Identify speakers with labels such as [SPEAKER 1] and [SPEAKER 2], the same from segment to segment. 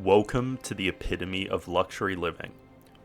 [SPEAKER 1] Welcome to the epitome of luxury living,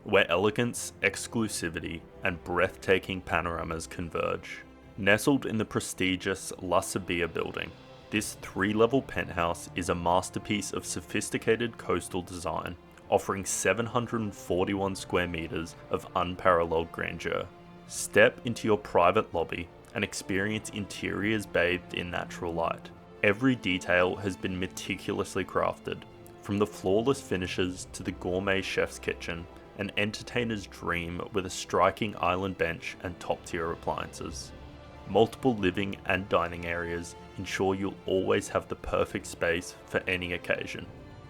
[SPEAKER 1] where elegance, exclusivity, and breathtaking panoramas converge. Nestled in the prestigious La Sabia building, this 3-level penthouse is a masterpiece of sophisticated coastal design, offering 741 square meters of unparalleled grandeur. Step into your private lobby and experience interiors bathed in natural light. Every detail has been meticulously crafted, from the flawless finishes to the gourmet chef's kitchen, an entertainer's dream with a striking island bench and top-tier appliances. Multiple living and dining areas ensure you'll always have the perfect space for any occasion.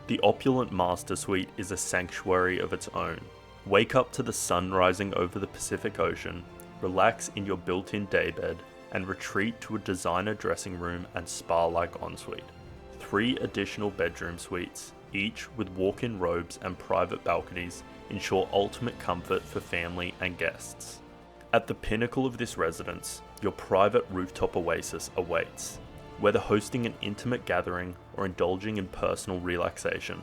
[SPEAKER 1] The opulent master suite is a sanctuary of its own. Wake up to the sun rising over the Pacific Ocean, relax in your built-in daybed, and retreat to a designer dressing room and spa-like ensuite. 3 additional bedroom suites, each with walk-in robes and private balconies, ensure ultimate comfort for family and guests. At the pinnacle of this residence, your private rooftop oasis awaits. Whether hosting an intimate gathering or indulging in personal relaxation,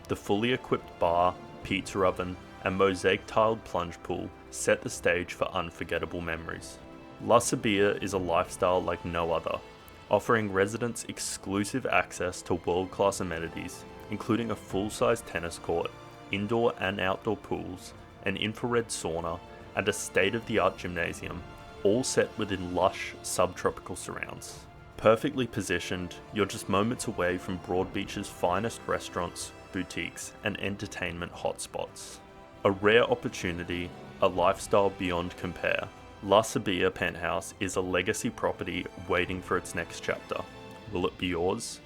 [SPEAKER 1] the fully equipped bar, pizza oven, and mosaic-tiled plunge pool set the stage for unforgettable memories. La Sabia is a lifestyle like no other, offering residents exclusive access to world-class amenities, including a full-size tennis court, indoor and outdoor pools, an infrared sauna, and a state-of-the-art gymnasium, all set within lush, subtropical surrounds. Perfectly positioned, you're just moments away from Broadbeach's finest restaurants, boutiques, and entertainment hotspots. A rare opportunity, a lifestyle beyond compare. La Sabia Penthouse is a legacy property waiting for its next chapter. Will it be yours?